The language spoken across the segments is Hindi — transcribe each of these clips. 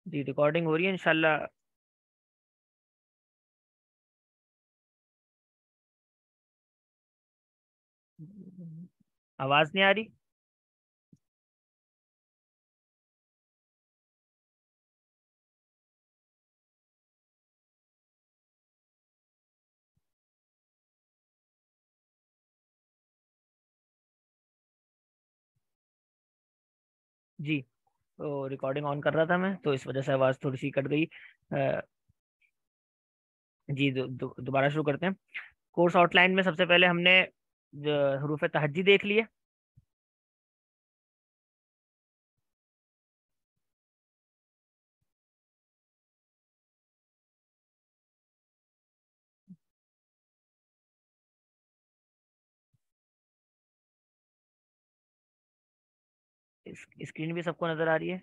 जी रिकॉर्डिंग हो रही है इंशाल्लाह। आवाज नहीं आ रही। जी, तो रिकॉर्डिंग ऑन कर रहा था मैं, तो इस वजह से आवाज थोड़ी सी कट गई। जी दोबारा शुरू करते हैं। कोर्स आउटलाइन में सबसे पहले हमने हरूफ तहज्जी देख लिए। स्क्रीन भी सबको नजर आ रही है।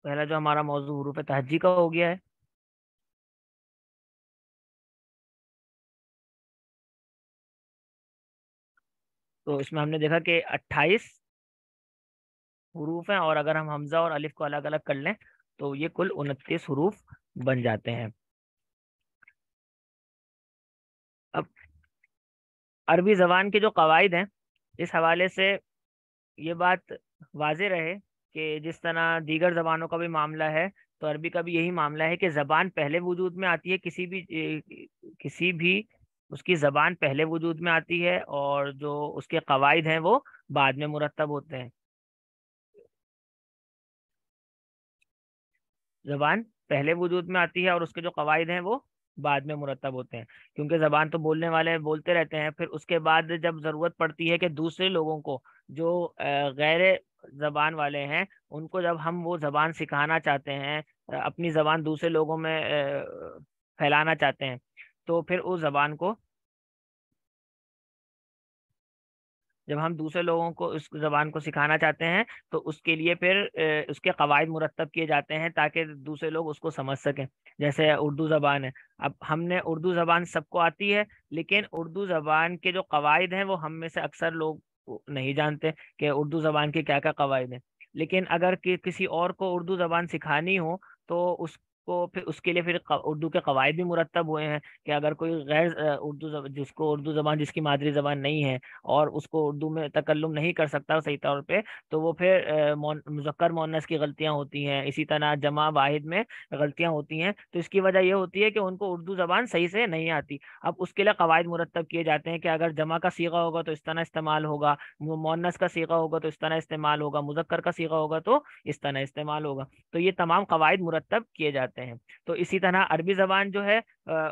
पहला जो हमारा मौजू हरूफ तहज्जी का हो गया है। तो इसमें हमने देखा कि 28 हरूफ हैं, और अगर हम हमजा और अलिफ को अलग अलग कर लें तो ये कुल 29 हरूफ बन जाते हैं। अब अरबी जबान के जो कवायद हैं, इस हवाले से ये बात वाज़े रहे कि जिस तरह दीगर जबानों का भी मामला है, तो अरबी का भी यही मामला है कि जबान पहले वजूद में आती है। किसी भी उसकी जबान पहले वजूद में आती है, और जो उसके कवायद हैं वो बाद में मुरतब होते हैं। जबान पहले वजूद में आती है और उसके जो कवायद हैं वो बाद में मुरतब होते हैं। क्योंकि जबान तो बोलने वाले बोलते रहते हैं, फिर उसके बाद जब जरूरत पड़ती है कि दूसरे लोगों को जो गैर जबान वाले हैं, उनको जब हम वो जबान सिखाना चाहते हैं, अपनी जबान दूसरे लोगों में फैलाना चाहते हैं, तो फिर उस जबान को, जब हम दूसरे लोगों को उस जबान को सिखाना चाहते हैं, तो उसके लिए फिर उसके कवायद मुरतब किए जाते हैं ताकि दूसरे लोग उसको समझ सकें। जैसे उर्दू जबान है। अब हमने उर्दू जबान सबको आती है, लेकिन उर्दू जबान के जो कवायद हैं वो हम में से अक्सर लोग नहीं जानते कि उर्दू जबान के क्या क्या कवायद हैं। लेकिन अगर किसी और को उर्दू जबान सिखानी हो, तो उसको फिर उसके लिए फिर उर्दू के कवायद भी मुरतब हुए हैं कि अगर कोई गैर जिसको उर्दू जबान जिसकी मादरी जबान नहीं है, और उसको उर्दू में तकल्लुम नहीं कर सकता सही तौर पे, तो वो फिर मुज़क्कर मुअन्नस की गलतियां होती हैं, इसी तरह जमा वाहिद में गलतियां होती हैं। तो इसकी वजह ये होती है कि उनको उर्दू जबान सही से नहीं आती। अब उसके लिए कवायद मुरतब किए जाते हैं कि अगर जमा का सीगा होगा तो इस तरह इस्तेमाल होगा, मुअन्नस का सीगा होगा तो इस तरह इस्तेमाल होगा, मुज़क्कर का सीगा होगा तो इस तरह इस्तेमाल होगा। तो ये तमाम कवायद मुरतब किए जाते हैं। तो इसी तरह अरबी जबान जो है,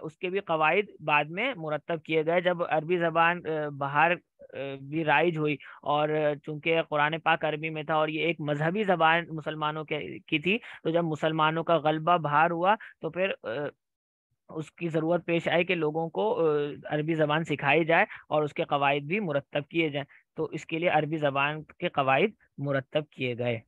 उसके भी कवायद बाद में मुरतब किए गए जब अरबी जबान बाहर भी राइज हुई। और चूंकि कुरान पाक अरबी में था और ये एक मजहबी जबान मुसलमानों के की थी, तो जब मुसलमानों का गलबा बाहर हुआ, तो फिर उसकी ज़रूरत पेश आई कि लोगों को अरबी ज़बान सिखाई जाए और उसके कवायद भी मुरतब किए जाएं। तो इसके लिए अरबी ज़बान के कवायद मुरतब किए गए।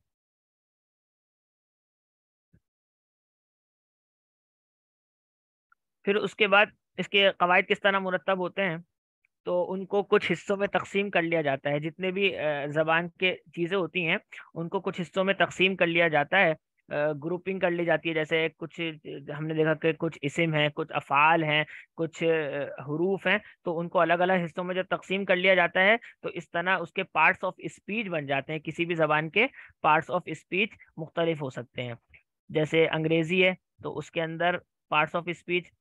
फिर उसके बाद इसके कवायद किस तरह मुरतब होते हैं, तो उनको कुछ हिस्सों में तकसीम कर लिया जाता है। जितने भी जबान के चीज़ें होती हैं, उनको कुछ हिस्सों में तकसीम कर लिया जाता है, ग्रुपिंग कर ली जाती है। जैसे कुछ हमने देखा कि कुछ इस्म हैं, कुछ अफ़ाल हैं, कुछ हरूफ हैं, तो उनको अलग अलग हिस्सों में जब तकसीम कर लिया जाता है, तो इस तरह उसके पार्ट्स ऑफ स्पीच बन जाते हैं। किसी भी जबान के पार्ट्स ऑफ स्पीच मुख्तलिफ हो सकते हैं। जैसे अंग्रेजी है, तो उसके अंदर पार्ट्स ऑफ स्पीच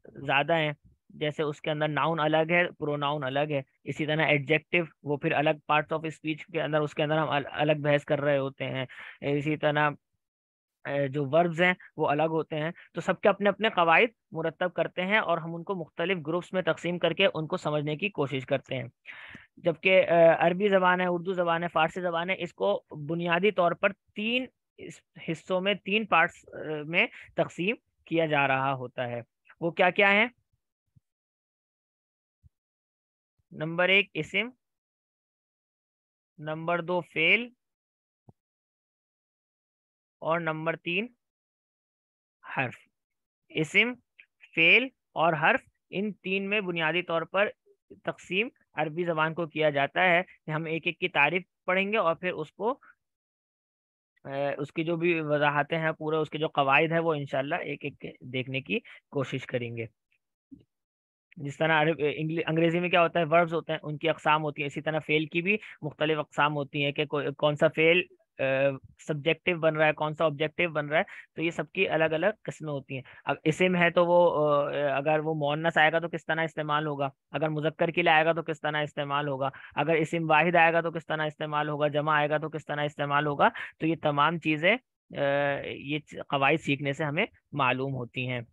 ज्यादा हैं। जैसे उसके अंदर नाउन अलग है, प्रोनाउन अलग है। इसी तरह एडजेक्टिव वो फिर अलग पार्ट्स ऑफ स्पीच के अंदर, उसके अंदर हम अलग बहस कर रहे होते हैं। इसी तरह जो वर्ब्स हैं वो अलग होते हैं। तो सबके अपने अपने कवायद मुरतब करते हैं, और हम उनको मुख्तलिफ ग्रुप्स में तकसीम करके उनको समझने की कोशिश करते हैं। जबकि अरबी जबान है, उर्दू जबान है, फारसी जबान है, इसको बुनियादी तौर पर तीन हिस्सों में, तीन पार्ट्स में तकसीम किया जा रहा होता है। वो क्या क्या है? नंबर एक इस्म, नंबर दो फेल, और नंबर तीन हर्फ। इस्म, फेल और हर्फ, इन तीन में बुनियादी तौर पर तकसीम अरबी जबान को किया जाता है। हम एक एक की तारीफ पढ़ेंगे और फिर उसको उसकी जो भी वजाहतें हैं, पूरा उसके जो कवायद है वो इंशाल्लाह एक एक देखने की कोशिश करेंगे। जिस तरह अंग्रेजी में क्या होता है, वर्ब्स होते हैं, उनकी अकसाम होती है, इसी तरह फेल की भी मुख्तलिफ अकसाम होती हैं कि कौन सा फेल सब्जेक्टिव बन रहा है, कौन सा ऑब्जेक्टिव बन रहा है। तो ये सबकी अलग अलग किस्में होती हैं। अब इस्म है तो वो अगर वो मुअन्नस आएगा तो किस तरह इस्तेमाल होगा, अगर मुजक्कर के लिए आएगा तो किस तरह इस्तेमाल होगा, अगर इस्म वाहिद आएगा तो किस तरह इस्तेमाल होगा, जमा आएगा तो किस तरह इस्तेमाल होगा। तो ये तमाम चीज़ें ये कवायद सीखने से हमें मालूम होती हैं।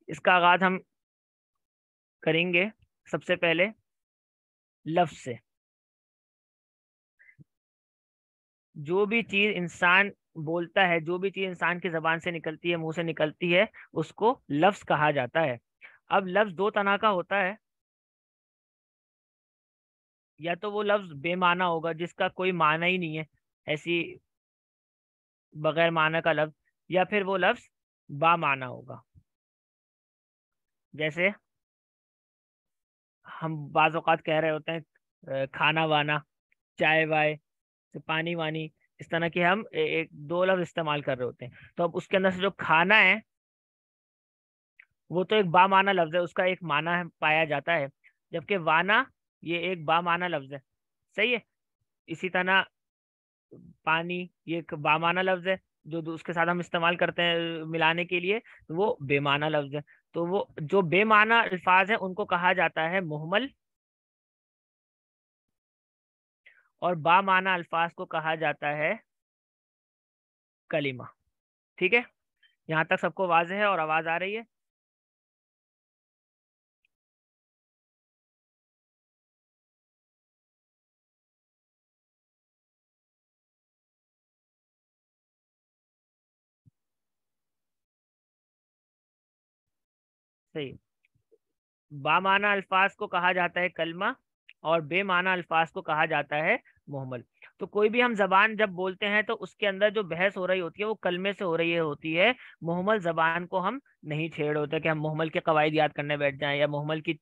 इसका आगाज हम करेंगे सबसे पहले लफ्ज से। जो भी चीज इंसान बोलता है, जो भी चीज इंसान की जबान से निकलती है, मुंह से निकलती है, उसको लफ्ज कहा जाता है। अब लफ्ज दो तरह का होता है। या तो वो लफ्ज बेमाना होगा जिसका कोई माना ही नहीं है, ऐसी बगैर माना का लफ्ज, या फिर वो लफ्ज बामाना होगा। जैसे हम बाज औक़ात कह रहे होते हैं खाना वाना, चाय वाय, तो पानी वानी, इस तरह के हम एक दो लफ्ज इस्तेमाल कर रहे होते हैं। तो अब उसके अंदर से जो खाना है वो तो एक बामाना लफ्ज है, उसका एक माना है, पाया जाता है। जबकि वाना ये एक बामाना लफ्ज है। सही है। इसी तरह पानी ये एक बामाना लफ्ज है, जो उसके साथ हम इस्तेमाल करते हैं मिलाने के लिए, तो वो बेमाना लफ्ज है। तो वो जो बेमाना अल्फाज है उनको कहा जाता है मुहमल, और बामाना अल्फाज को कहा जाता है कलीमा। ठीक है। यहाँ तक सबको वाज़ेह है और आवाज आ रही है? सही। बामाना अल्फाज को कहा जाता है कलमा, और बेमाना अल्फाज को कहा जाता है मुहम्मल। तो कोई भी हम जबान जब बोलते हैं तो उसके अंदर जो बहस हो रही होती है वो कलमे से हो रही होती है। मुहम्मल जबान को हम नहीं छेड़ होते कि हम मुहम्मल के कवायद याद करने बैठ जाएं या मुहम्मल की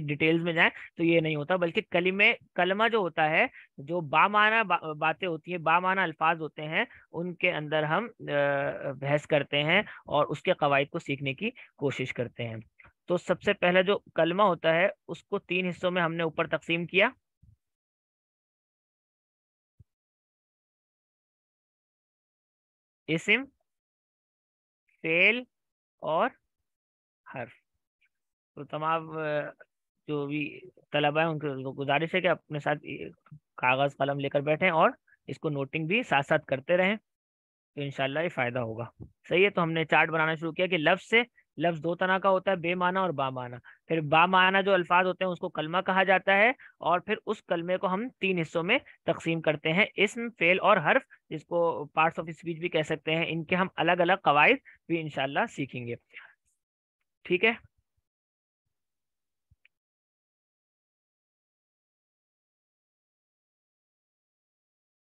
डिटेल्स में जाएं। तो ये नहीं होता, बल्कि कलिमे कलमा जो होता है, जो बामाना बातें होती है, बामाना अल्फाज होते हैं, उनके अंदर हम बहस करते हैं और उसके कवायद को सीखने की कोशिश करते हैं। तो सबसे पहले जो कलमा होता है उसको तीन हिस्सों में हमने ऊपर तकसीम किया। इस्म, फेल और हर्फ। तो तमाम जो भी तलबा है उनको गुजारिश है कि अपने साथ कागज कलम लेकर बैठें और इसको नोटिंग भी साथ साथ करते रहें, तो इंशाल्लाह ये फायदा होगा। सही है। तो हमने चार्ट बनाना शुरू किया कि लफ्ज से, लफ्ज दो तरह का होता है, बेमाना और बामाना। फिर बामाना जो अल्फाज होते हैं उसको कलमा कहा जाता है, और फिर उस कलमे को हम तीन हिस्सों में तकसीम करते हैं, इस्म, फेल और हर्फ, जिसको पार्ट्स ऑफ स्पीच भी कह सकते हैं। इनके हम अलग अलग कवायद भी इंशाल्लाह सीखेंगे। ठीक है।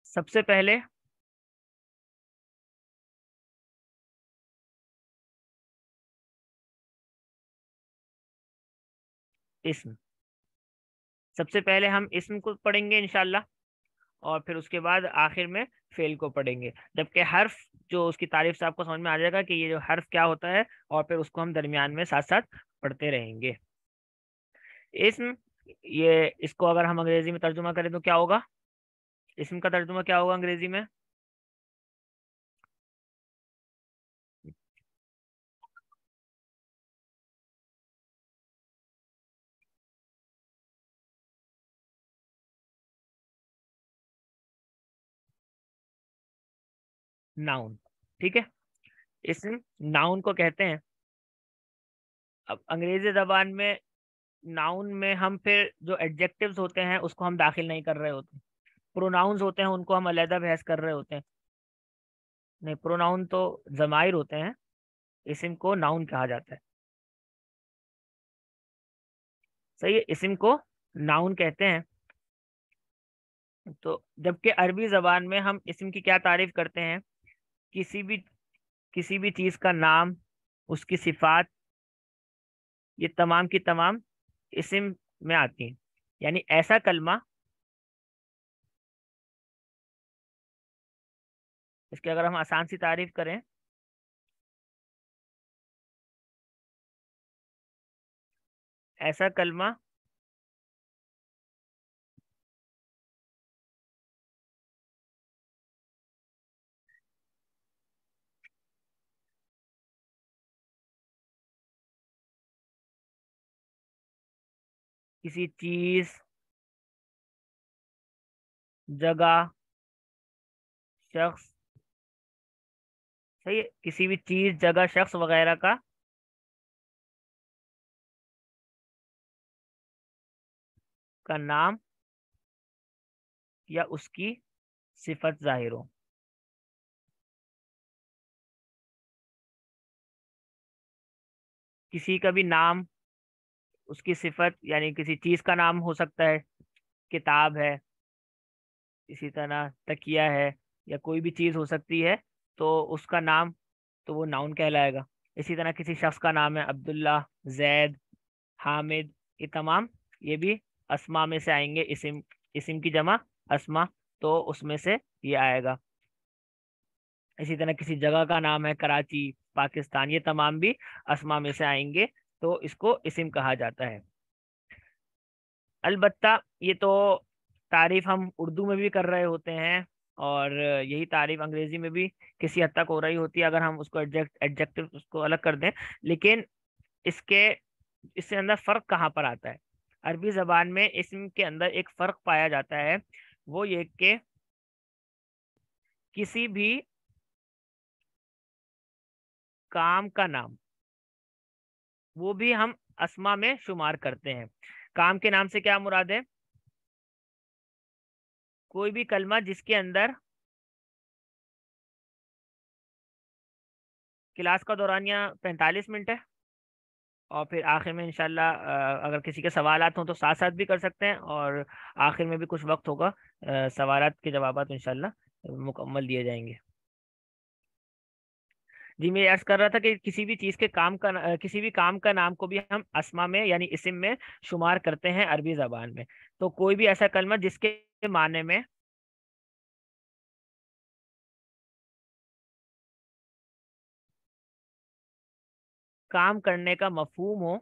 सबसे पहले इस्म। सबसे पहले हम इस्म को पढ़ेंगे इंशाल्लाह, और फिर उसके बाद आखिर में फेल को पढ़ेंगे। जबकि हर्फ, जो उसकी तारीफ से आपको समझ में आ जाएगा कि ये जो हर्फ क्या होता है, और फिर उसको हम दरमियान में साथ साथ पढ़ते रहेंगे। इस्म, ये इसको अगर हम अंग्रेजी में तर्जुमा करें तो क्या होगा? इस्म का तर्जुमा क्या होगा अंग्रेजी में? नाउन। ठीक है। इस्म नाउन को कहते हैं। अब अंग्रेजी जबान में नाउन में हम फिर जो एडजेक्टिव्स होते हैं उसको हम दाखिल नहीं कर रहे होते। प्रोनाउंस होते हैं उनको हम अलहदा बहस कर रहे होते हैं। नहीं, प्रोनाउन तो जमाइर होते हैं, इस्म को नाउन कहा जाता है। सही है। इस्म को नाउन कहते हैं। तो जबकि अरबी जबान में हम इस्म की क्या तारीफ करते हैं, किसी भी किसी भी चीज का नाम, उसकी सिफात, ये तमाम की तमाम इस्म में आती हैं। यानी ऐसा कलमा, इसकी अगर हम आसान सी तारीफ करें, ऐसा कलमा किसी चीज, जगह, शख्स, सही है, किसी भी चीज, जगह, शख्स वगैरह का नाम या उसकी सिफत जाहिर हो। किसी का भी नाम, उसकी सिफत, यानी किसी चीज का नाम हो सकता है, किताब है, इसी तरह तकिया है, या कोई भी चीज हो सकती है, तो उसका नाम, तो वो नाउन कहलाएगा। इसी तरह किसी शख्स का नाम है अब्दुल्ला, जैद, हामिद, ये तमाम, ये भी अस्मा में से आएंगे। इसिम, इसिम की जमा अस्मा, तो उसमें से ये आएगा। इसी तरह किसी जगह का नाम है कराची, पाकिस्तान, ये तमाम भी अस्मा में से आएंगे, तो इसको इसिम कहा जाता है। अलबत्ता ये तो तारीफ हम उर्दू में भी कर रहे होते हैं, और यही तारीफ अंग्रेजी में भी किसी हद तक हो रही होती है, अगर हम उसको एडजेक्टिव उसको अलग कर दें। लेकिन इसके इससे अंदर फर्क कहाँ पर आता है? अरबी जबान में इसम के अंदर एक फर्क पाया जाता है, वो ये कि किसी भी काम का नाम, वो भी हम अस्मा में शुमार करते हैं। काम के नाम से क्या मुराद है? कोई भी कलमा जिसके अंदर क्लास का दौरानिया 45 मिनट है, और फिर आखिर में इंशाल्लाह अगर किसी के सवालात हों तो साथ साथ भी कर सकते हैं, और आखिर में भी कुछ वक्त होगा, सवालात के जवाबात इंशाल्लाह मुकम्मल दिए जाएंगे। जी, मैं अर्ज कर रहा था कि किसी भी चीज़ के काम का किसी भी काम का नाम को भी हम अस्मा में यानी इस्म में शुमार करते हैं अरबी ज़बान में। तो कोई भी ऐसा कलमा जिसके माने में काम करने का मफहूम हो,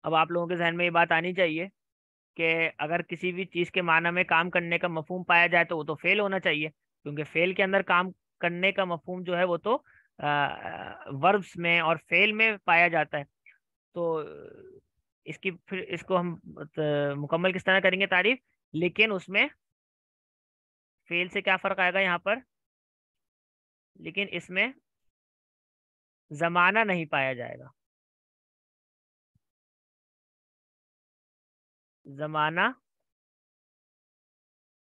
अब आप लोगों के जहन में ये बात आनी चाहिए कि अगर किसी भी चीज़ के माना में काम करने का मफहूम पाया जाए तो वो तो फेल होना चाहिए, क्योंकि फेल के अंदर काम करने का मफहूम जो है वो तो वर्ब्स में और फेल में पाया जाता है। तो इसकी फिर इसको हम मुकम्मल किस तरह करेंगे तारीफ, लेकिन उसमें फेल से क्या फ़र्क आएगा यहाँ पर? लेकिन इसमें जमाना नहीं पाया जाएगा। जमाना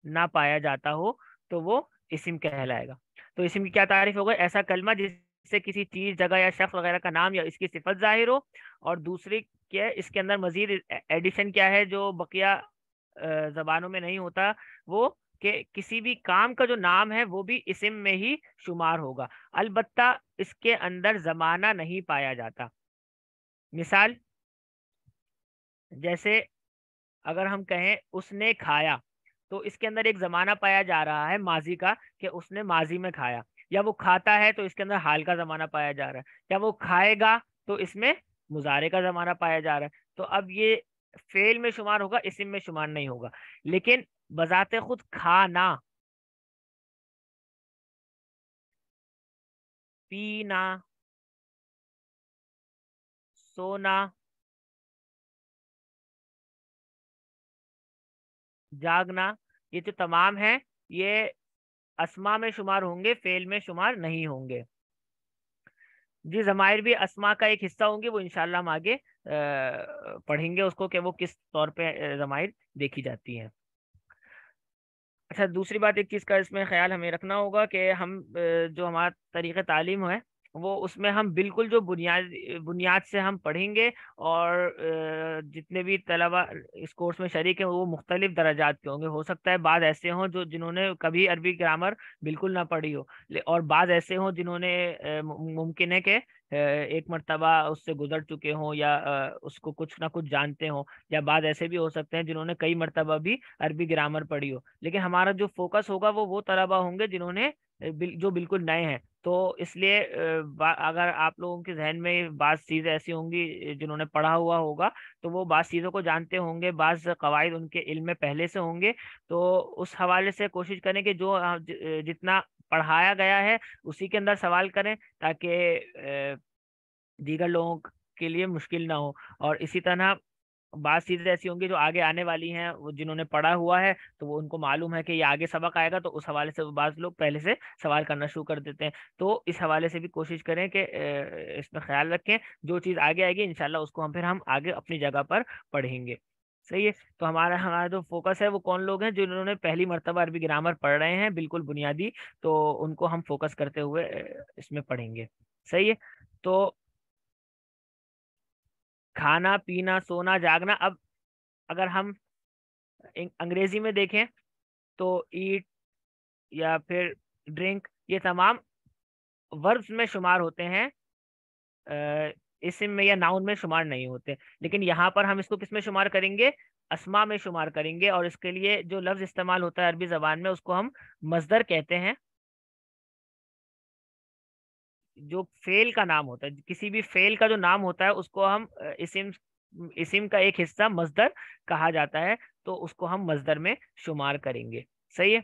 ना पाया जाता हो तो वो इस्म कहलाएगा। तो इस्म की क्या तारीफ हो गई? ऐसा कलमा जिससे किसी चीज, जगह या शख्स वगैरह का नाम या इसकी सिफत जाहिर हो। और दूसरी क्या है, इसके अंदर मजीद एडिशन क्या है जो बकिया जबानों में नहीं होता, वो कि किसी भी काम का जो नाम है वो भी इस्म में ही शुमार होगा, अलबत्ता इसके अंदर जमाना नहीं पाया जाता। मिसाल, जैसे अगर हम कहें उसने खाया, तो इसके अंदर एक जमाना पाया जा रहा है माजी का, कि उसने माजी में खाया। या वो खाता है तो इसके अंदर हाल का जमाना पाया जा रहा है। या वो खाएगा तो इसमें मुजारे का जमाना पाया जा रहा है। तो अब ये फेल में शुमार होगा, इस्म में शुमार नहीं होगा। लेकिन बजाते खुद खाना, पीना, सोना, जागना, ये जो तमाम है, ये अस्मा में शुमार होंगे, फेल में शुमार नहीं होंगे। जी, जमायर भी अस्मा का एक हिस्सा होंगे, वो इंशाल्लाह हम आगे पढ़ेंगे उसको कि वो किस तौर पे जमायर देखी जाती हैं। अच्छा, दूसरी बात, एक चीज़ का इसमें ख्याल हमें रखना होगा कि हम जो हमारा तरीक़ा तालीम है, वो उसमें हम बिल्कुल जो बुनियाद बुनियाद से हम पढ़ेंगे। और जितने भी तलबा इस कोर्स में शरीक हैं वो मुख्तलिफ दर्जात के होंगे। हो सकता है बाद ऐसे हों जो जिन्होंने कभी अरबी ग्रामर बिल्कुल ना पढ़ी हो, और बाद ऐसे हों जिन्होंने मुमकिन है कि एक मर्तबा उससे गुजर चुके हों या उसको कुछ ना कुछ जानते हों। या बाद ऐसे भी हो सकते हैं जिन्होंने कई मर्तबा भी अरबी ग्रामर पढ़ी हो। लेकिन हमारा जो फोकस होगा वो तलबा होंगे जिन्होंने जो बिल्कुल नए हैं। तो इसलिए अगर आप लोगों के जहन में बात चीज़ें ऐसी होंगी जिन्होंने पढ़ा हुआ होगा तो वो बात चीज़ों को जानते होंगे, बाज़ कवायद उनके इल्म में पहले से होंगे। तो उस हवाले से कोशिश करें कि जो जितना पढ़ाया गया है उसी के अंदर सवाल करें, ताकि दीगर लोगों के लिए मुश्किल ना हो। और इसी तरह बात चीजें ऐसी होंगी जो आगे आने वाली हैं, वो जिन्होंने पढ़ा हुआ है तो वो उनको मालूम है कि ये आगे सबक आएगा, तो उस हवाले से बाज लोग पहले से सवाल करना शुरू कर देते हैं। तो इस हवाले से भी कोशिश करें कि इसमें ख्याल रखें। जो चीज़ आगे आएगी इंशाल्लाह उसको हम आगे अपनी जगह पर पढ़ेंगे। सही है। तो हमारा हमारा जो फोकस है वो कौन लोग हैं जिन्होंने पहली मर्तबा अरबी ग्रामर पढ़ रहे हैं बिल्कुल बुनियादी, तो उनको हम फोकस करते हुए इसमें पढ़ेंगे। सही है। तो खाना पीना सोना जागना, अब अगर हम अंग्रेजी में देखें तो ईट या फिर ड्रिंक, ये तमाम वर्ब्स में शुमार होते हैं, इस्म में या नाउन में शुमार नहीं होते। लेकिन यहाँ पर हम इसको किस में शुमार करेंगे? अस्मा में शुमार करेंगे। और इसके लिए जो लफ्ज इस्तेमाल होता है अरबी जबान में उसको हम मजदर कहते हैं। जो फेल का नाम होता है, किसी भी फेल का जो नाम होता है उसको हम इसिम का एक हिस्सा मजदर कहा जाता है, तो उसको हम मजदर में शुमार करेंगे। सही है।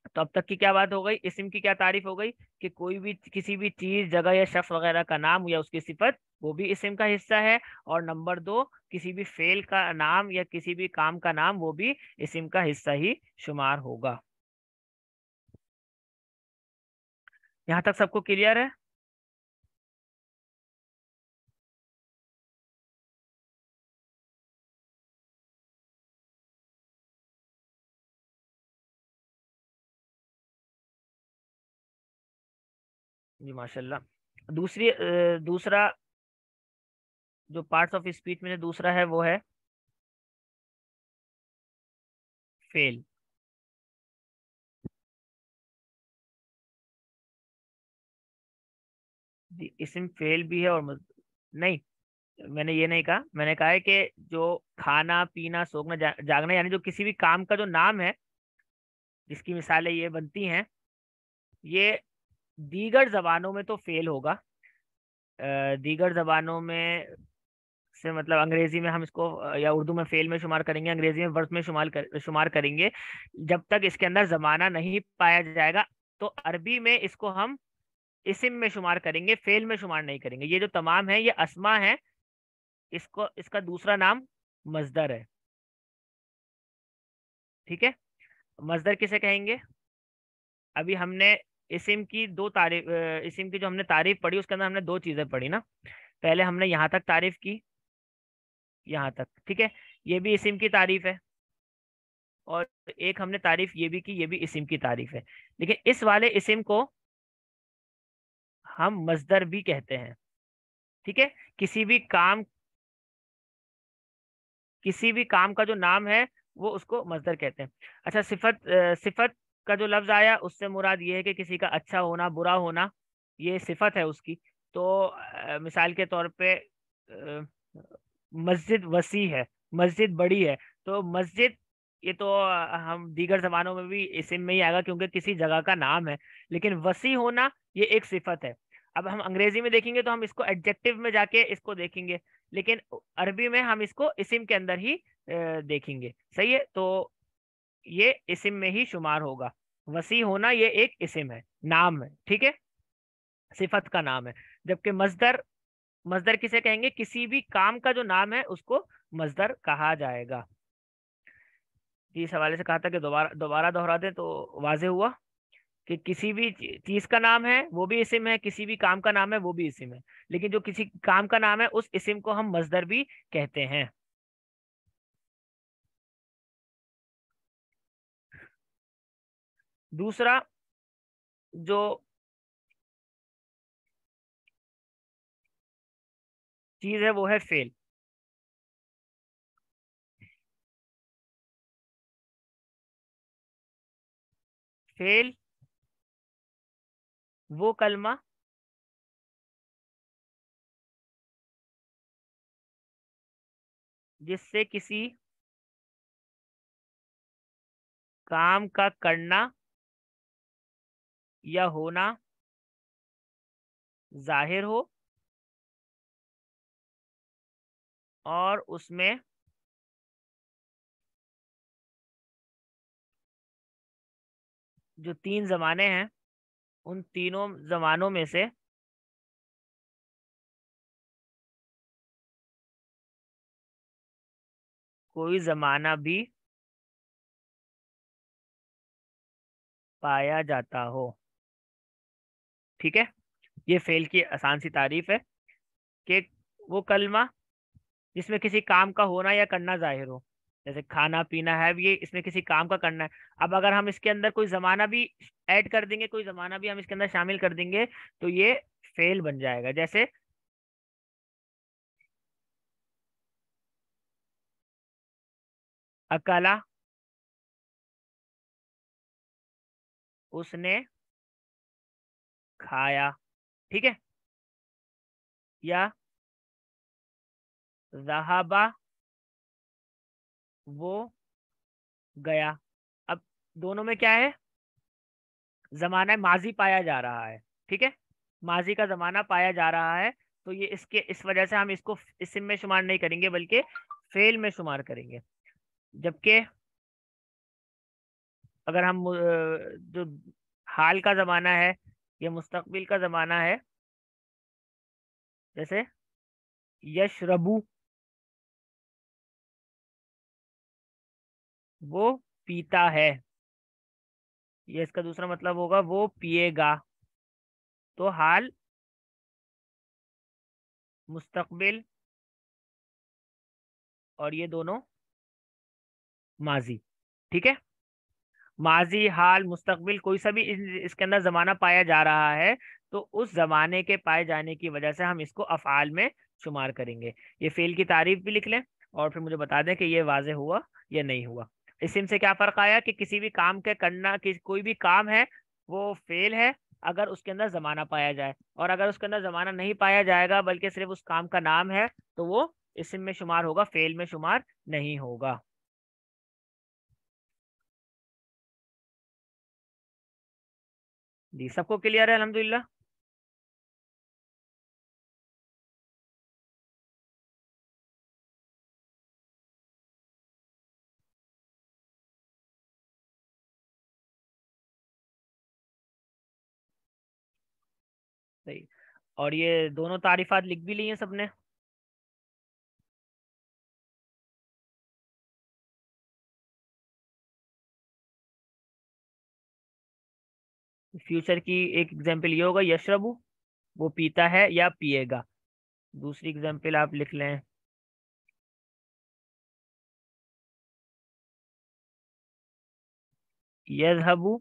तो अब तक की क्या बात हो गई? इस्म की क्या तारीफ हो गई कि कोई भी किसी भी चीज जगह या शख्स वगैरह का नाम या उसकी सिफत वो भी इस्म का हिस्सा है। और नंबर दो, किसी भी फेल का नाम या किसी भी काम का नाम वो भी इस्म का हिस्सा ही शुमार होगा। यहाँ तक सबको क्लियर है? जी माशाल्लाह। दूसरा जो पार्ट्स ऑफ स्पीच में दूसरा है वो है फेल। जी, इसम फेल भी है और नहीं, मैंने ये नहीं कहा। मैंने कहा है कि जो खाना पीना सोना जागना, यानी जो किसी भी काम का जो नाम है जिसकी मिसालें ये बनती हैं, ये दीगर जबानों में तो फेल होगा। दीगर जबानों में से मतलब अंग्रेजी में हम इसको या उर्दू में फेल में शुमार करेंगे, अंग्रेजी में वर्ब में शुमार करेंगे जब तक इसके अंदर जमाना नहीं पाया जाएगा। तो अरबी में इसको हम इसिम में शुमार करेंगे, फेल में शुमार नहीं करेंगे। ये जो तमाम है ये अस्मा है, इसको इसका दूसरा नाम मजदर है। ठीक है। मजदर किसे कहेंगे? अभी हमने इसिम की जो हमने तारीफ पढ़ी उसके अंदर हमने दो चीजें पढ़ी ना। पहले हमने यहाँ तक तारीफ की, यहाँ तक ठीक है, ये भी इसिम की तारीफ है। और एक हमने तारीफ ये भी की, ये भी इसिम की तारीफ है। लेकिन इस वाले इसिम को हम मजदर भी कहते हैं। ठीक है। किसी भी काम किसी भी काम का जो नाम है वो उसको मजदर कहते हैं। अच्छा, सिफत का जो लफ्ज आया उससे मुराद ये है कि किसी का अच्छा होना बुरा होना, ये सिफत है उसकी। तो मिसाल के तौर पे मस्जिद वसी है, मस्जिद बड़ी है। तो मस्जिद, ये तो हम दीगर जबानों में भी इस्म में ही आएगा क्योंकि किसी जगह का नाम है। लेकिन वसी होना ये एक सिफत है। अब हम अंग्रेजी में देखेंगे तो हम इसको एडजेक्टिव में जाके इसको देखेंगे, लेकिन अरबी में हम इसको इस्म के अंदर ही देखेंगे। सही है। तो ये इस्म में ही शुमार होगा। वसी होना ये एक इस्म है, नाम है। ठीक है, सिफत का नाम है। जबकि मजदर, मजदर किसे कहेंगे? किसी भी काम का जो नाम है उसको मजदर कहा जाएगा। जी, इस हवाले से कहा था कि दोबारा दोबारा दोहरा दें तो वाजे हुआ कि किसी भी चीज का नाम है वो भी इस्म है, किसी भी काम का नाम है वो भी इस्म है। लेकिन जो किसी काम का नाम है उस इस्म को हम मजदर भी कहते हैं। दूसरा जो चीज है वो है फेल। फेल वो कलमा जिससे किसी काम का करना या होना जाहिर हो, और उसमें जो तीन जमाने हैं, उन तीनों जमानों में से कोई जमाना भी पाया जाता हो। ठीक है। ये फेल की आसान सी तारीफ है कि वो कलमा जिसमें किसी काम का होना या करना जाहिर हो, जैसे खाना पीना है, अब ये इसमें किसी काम का करना है। अब अगर हम इसके अंदर कोई जमाना भी ऐड कर देंगे, कोई जमाना भी हम इसके अंदर शामिल कर देंगे, तो ये फेल बन जाएगा। जैसे अकला, उसने खाया। ठीक है। या ज़हाबा, वो गया। अब दोनों में क्या है, जमाना माजी पाया जा रहा है। ठीक है। माजी का जमाना पाया जा रहा है, तो ये इसके इस वजह से हम इसको इस्म में शुमार नहीं करेंगे बल्कि फेल में शुमार करेंगे। जबकि अगर हम जो हाल का जमाना है या मुस्तकबिल का जमाना है, जैसे यशरबू, वो पीता है, ये इसका दूसरा मतलब होगा वो पिएगा। तो हाल, मुस्तकबिल, और ये दोनों माजी। ठीक है। माजी, हाल, मुस्तकबिल, कोई सा भी इसके अंदर जमाना पाया जा रहा है, तो उस जमाने के पाए जाने की वजह से हम इसको अफआल में शुमार करेंगे। ये फेल की तारीफ भी लिख लें, और फिर मुझे बता दें कि ये वाजे हुआ या नहीं हुआ। इसी से क्या फर्क आया कि किसी भी काम के करना, कि कोई भी काम है वो फेल है अगर उसके अंदर जमाना पाया जाए, और अगर उसके अंदर जमाना नहीं पाया जाएगा बल्कि सिर्फ उस काम का नाम है, तो वो इस्म में शुमार होगा, फेल में शुमार नहीं होगा। जी, सबको क्लियर है अल्हम्दुलिल्लाह। सही। और ये दोनों तारीफात लिख भी ली हैं सबने। फ्यूचर की एक एग्जांपल ये होगा यशरबु, वो पीता है या पिएगा। दूसरी एग्जांपल आप लिख लें, यजहबु,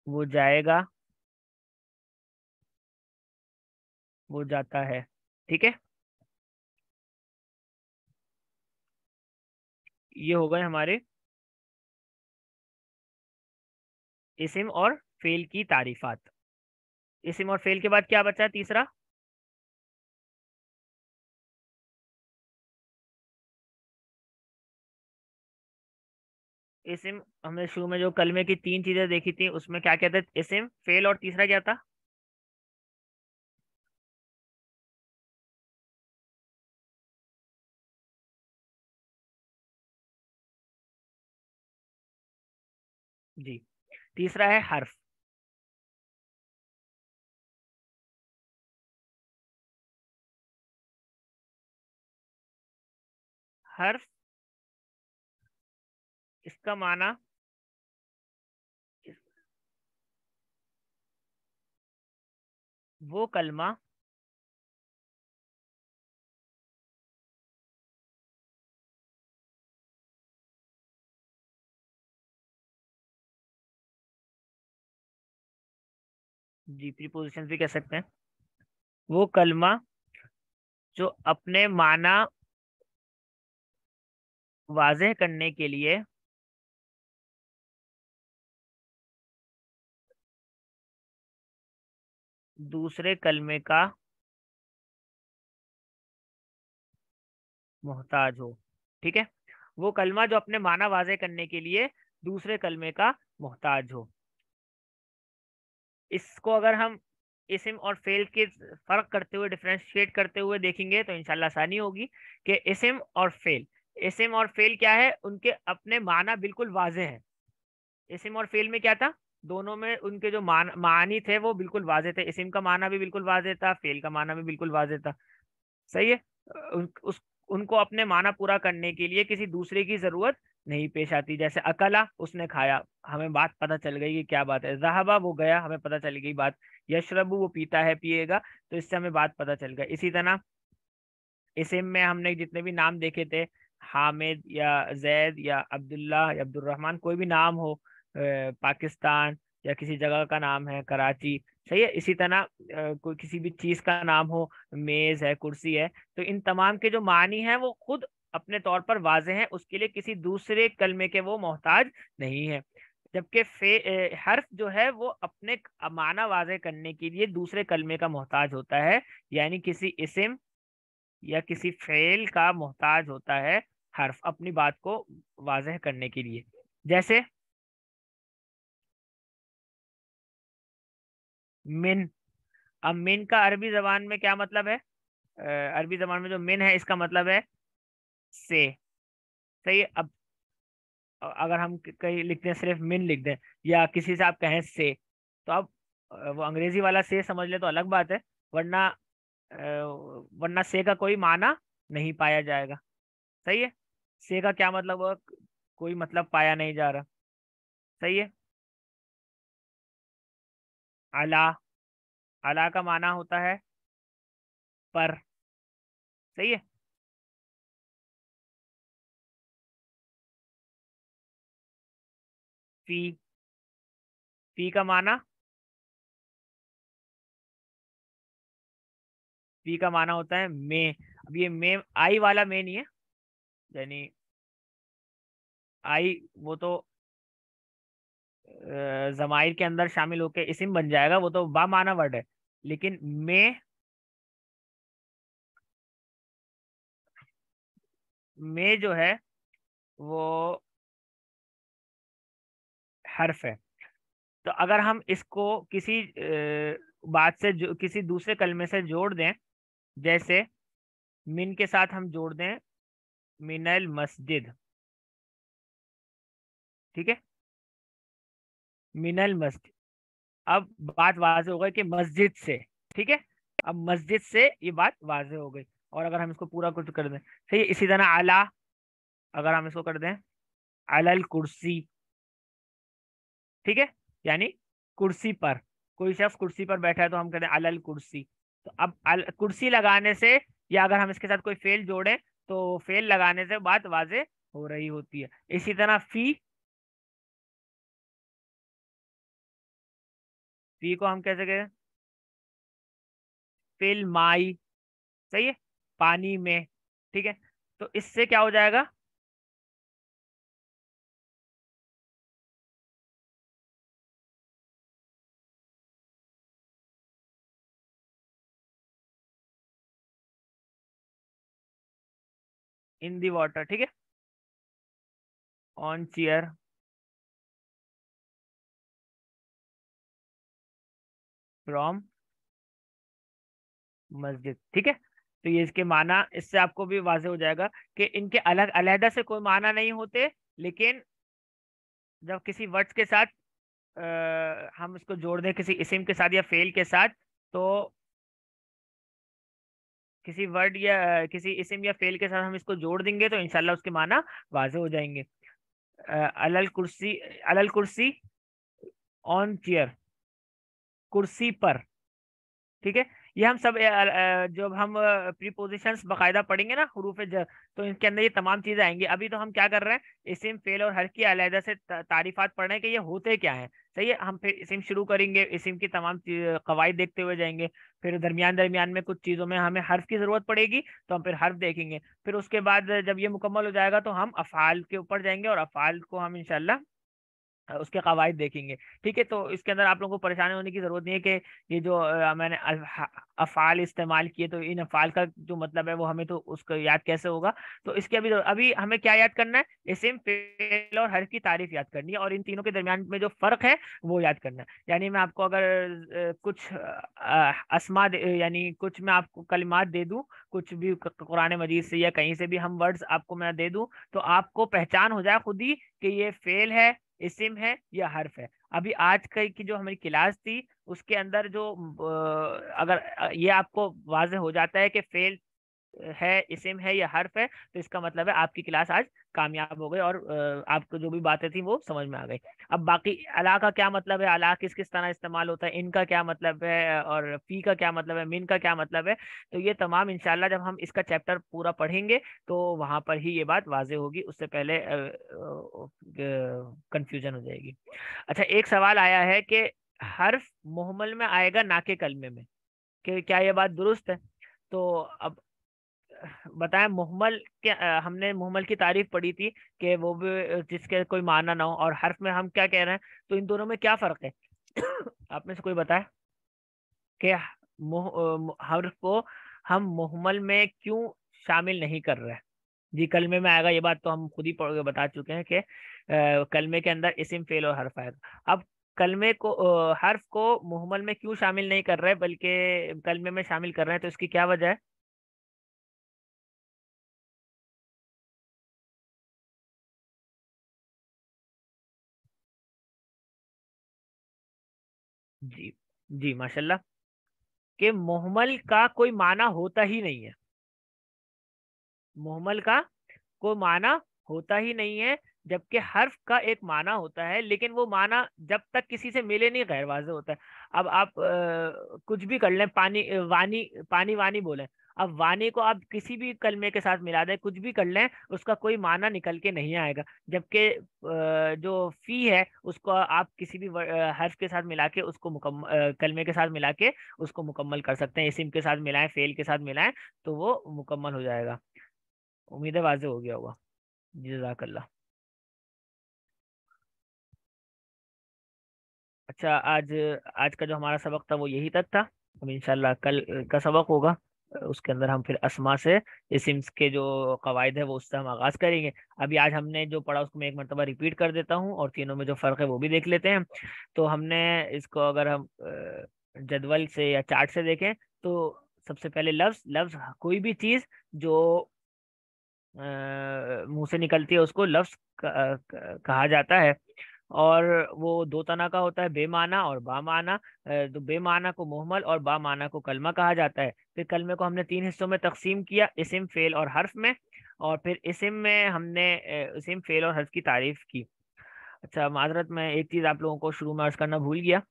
वो जाएगा, वो जाता है। ठीक है। ये हो गए हमारे इस्म और फेल की तारीफात। इस्म और फेल के बाद क्या बचा तीसरा? इस्म, हमने शुरू में जो कलमे की तीन चीजें देखी थी उसमें क्या कहते थे, इस्म, फेल, और तीसरा क्या था? जी, तीसरा है हर्फ। हर्फ, इसका माना वो कलमा जी, प्रीपोजिशन भी कह सकते हैं। वो कलमा जो अपने माना वाज़ेह करने के लिए दूसरे कलमे का मोहताज हो। ठीक है, वो कलमा जो अपने माना वाज़ेह करने के लिए दूसरे कलमे का मोहताज हो। इसको अगर हम इस्म और फेल के फर्क करते हुए, डिफरेंशिएट करते हुए देखेंगे तो इंशाल्लाह आसानी होगी कि इस्म और फेल, इस्म और फेल क्या है, उनके अपने माना बिल्कुल वाज़ेह है। इस्म और फेल में क्या था, दोनों में उनके जो मानी थे वो बिल्कुल वाज़ेह थे। इस्म का माना भी बिल्कुल वाज़ेह था, फेल का माना भी बिल्कुल वाज़ेह था। सही है। उनको अपने माना पूरा करने के लिए किसी दूसरे की जरूरत नहीं पेश आती। जैसे अकला, उसने खाया, हमें बात पता चल गई कि क्या बात है। ज़हाबा, वो गया, हमें पता चल गई बात। यशरबु, वो पीता है, पिएगा, तो इससे हमें बात पता चल गई। इसी तरह इस्म में हमने जितने भी नाम देखे थे, हामिद या जैद या अब्दुल्ला या अब्दुलरहमान, कोई भी नाम हो, पाकिस्तान या किसी जगह का नाम है, कराची, सही है। इसी तरह कोई किसी भी चीज का नाम हो, मेज है, कुर्सी है, तो इन तमाम के जो मानी हैं वो खुद अपने तौर पर वाज़ेह हैं, उसके लिए किसी दूसरे कलमे के वो मोहताज नहीं है। जबकि हर्फ जो है वो अपने माना वाज़ेह करने के लिए दूसरे कलमे का मोहताज होता है, यानी किसी इस्म या किसी फेल का मोहताज होता है हर्फ अपनी बात को वाज़ेह करने के लिए। जैसे मिन। अब मिन का अरबी जबान में क्या मतलब है? अरबी जबान में जो मिन है इसका मतलब है से। सही है। अब अगर हम कहीं लिखते हैं, सिर्फ मिन लिख दें या किसी से आप कहें से, तो अब वो अंग्रेजी वाला से समझ ले तो अलग बात है, वरना वरना से का कोई माना नहीं पाया जाएगा। सही है। से का क्या मतलब हुआ? कोई मतलब पाया नहीं जा रहा। सही है। अला, अला का माना होता है पर। सही है। फी, फी का माना, फी का माना होता है में। अब ये में आई वाला में नहीं है, यानी आई वो तो जमाइर के अंदर शामिल होके इसिम बन जाएगा, वो तो बा माना वर्ड है। लेकिन में जो है वो हर्फ है। तो अगर हम इसको किसी बात से किसी दूसरे कलमे से जोड़ दें, जैसे मिन के साथ हम जोड़ दें मिनल मस्जिद। ठीक है, मिनल मस्जिद। अब बात वाज़े हो गई कि मस्जिद से। ठीक है, अब मस्जिद से ये बात वाज़े हो गई। और अगर हम इसको पूरा कुछ कर दें, सही है। इसी तरह अला, अगर हम इसको कर दें अलल कुर्सी। ठीक है, यानी कुर्सी पर, कोई शख्स कुर्सी पर बैठा है तो हम कहते हैं अलल कुर्सी। तो अब कुर्सी लगाने से, या अगर हम इसके साथ कोई फेल जोड़ें तो फेल लगाने से बात वाज़े हो रही होती है। इसी तरह फी को हम कैसे कहें? फिल माई। सही है, पानी में। ठीक है, तो इससे क्या हो जाएगा? इन दी वाटर। ठीक है, ऑन चेयर फ्रॉम मस्जिद। ठीक है, तो ये इसके माना, इससे आपको भी वाज़ेह हो जाएगा कि इनके अलग अलहदा से कोई माना नहीं होते, लेकिन जब किसी वर्ड्स के साथ हम इसको जोड़ दें किसी इस्म के साथ या फेल के साथ, तो किसी वर्ड या किसी इस्म या फेल के साथ हम इसको जोड़ देंगे तो इंशाल्लाह उसके माना वाज़ेह हो जाएंगे। अलल कुर्सी, अलल कुर्सी, ऑन चेयर, कुर्सी पर। ठीक है, ये हम सब जब हम प्रीपोजिशंस बकायदा पढ़ेंगे ना हुरूफ जर, तो इनके अंदर ये तमाम चीजें आएंगी। अभी तो हम क्या कर रहे हैं, इस्म फेल और हर की अलहदा से तारीफात पढ़ रहे हैं कि ये होते क्या है। सही है, हम फिर इस्म शुरू करेंगे, इस्म की तमाम कवायद देखते हुए जाएंगे। फिर दरमियान दरमियान में कुछ चीजों में हमें हर्फ की जरूरत पड़ेगी, तो हम फिर हर्फ देखेंगे। फिर उसके बाद जब ये मुकम्मल हो जाएगा तो हम अफ़ाल के ऊपर जाएंगे, और अफ़ाल को हम इंशाल्लाह उसके कवायद देखेंगे। ठीक है, तो इसके अंदर आप लोगों को परेशानी होने की जरूरत नहीं है कि ये जो मैंने अफ़ाल इस्तेमाल किए, तो इन अफ़ाल का जो मतलब है वो हमें तो उसको याद कैसे होगा। तो इसके अभी हमें क्या याद करना है, इस्म फेल और हर की तारीफ याद करनी है, और इन तीनों के दरमियान में जो फर्क है वो याद करना है। यानी मैं आपको अगर कुछ यानी कुछ मैं आपको कलिमात दे दूं, कुछ भी कुरान मजीद से या कहीं से भी हम वर्ड्स आपको मैं दे दूं, तो आपको पहचान हो जाए खुद ही कि ये फेल है, इस्म है या हर्फ है। अभी आज की जो हमारी क्लास थी उसके अंदर जो अगर ये आपको वाज़ेह हो जाता है कि फेल है, इस्म है या हर्फ है, तो इसका मतलब है आपकी क्लास आज कामयाब हो गई, और आपको जो भी बातें थी वो समझ में आ गई। अब बाकी अला का क्या मतलब है, अला किस किस तरह इस्तेमाल होता है, इनका क्या मतलब है, और फी का क्या मतलब है, मिन का क्या मतलब है, तो ये तमाम इंशाल्लाह जब हम इसका चैप्टर पूरा पढ़ेंगे तो वहां पर ही ये बात वाजे होगी, उससे पहले कंफ्यूजन हो जाएगी। अच्छा, एक सवाल आया है कि हर्फ मुहम्मल में आएगा ना के कलमे में, कि क्या ये बात दुरुस्त है? तो अब बताएं, मुहम्मल के हमने मुहम्मल की तारीफ पढ़ी थी कि वो भी जिसके कोई माना ना हो, और हर्फ में हम क्या कह रहे हैं, तो इन दोनों में क्या फर्क है? आप में से कोई बताए कि हर्फ को हम मुहम्मल में क्यों शामिल नहीं कर रहे हैं? जी, कलमे में आएगा, ये बात तो हम खुद ही पढ़ के बता चुके हैं कि कलमे के अंदर इस्म फेल और हर्फ आएगा। अब कलमे को हर्फ को मुहम्मल में क्यों शामिल नहीं कर रहे बल्कि कलमे में शामिल कर रहे हैं, तो इसकी क्या वजह है? जी, जी माशाल्लाह, कि मुहम्मल का कोई माना होता ही नहीं है। मुहम्मल का कोई माना होता ही नहीं है, जबकि हर्फ का एक माना होता है, लेकिन वो माना जब तक किसी से मिले नहीं गैर वाज़ेह होता है। अब आप कुछ भी कर लें, पानी वानी, पानी वानी बोले, अब वानी को आप किसी भी कलमे के साथ मिला दें, कुछ भी कर लें, उसका कोई माना निकल के नहीं आएगा। जबकि जो फी है उसको आप किसी भी हर्फ के साथ मिला के उसको कलमे के साथ मिला के उसको मुकम्मल कर सकते हैं, इस्म के साथ मिलाएं, फेल के साथ मिलाएं, तो वो मुकम्मल हो जाएगा। उम्मीद है वाज़ेह हो गया होगा। जज़ाकल्लाह। अच्छा, आज आज का जो हमारा सबक था वो यही तक था। अब इंशाल्लाह कल का सबक होगा, उसके अंदर हम फिर अस्मा से इस्म्स के जो कवायद है वो उससे हम आगाज करेंगे। अभी आज हमने जो पढ़ा उसको मैं एक मरतबा रिपीट कर देता हूँ, और तीनों में जो फ़र्क है वो भी देख लेते हैं। तो हमने इसको अगर हम जदवल से या चार्ट से देखें, तो सबसे पहले लफ्ज़ लफ्ज़ कोई भी चीज़ जो मुंह से निकलती है उसको लफ्ज़ कहा जाता है, और वो दो तना का होता है, बेमाना और बामाना। तो बेमाना को मुहमल और बामाना को कलमा कहा जाता है। फिर कलमे को हमने तीन हिस्सों में तकसीम किया, इस्म फेल और हर्फ में, और फिर इस्म में हमने इस्म फेल और हर्फ की तारीफ की। अच्छा, माजरत मैं एक चीज़ आप लोगों को शुरू में अर्ज करना भूल गया,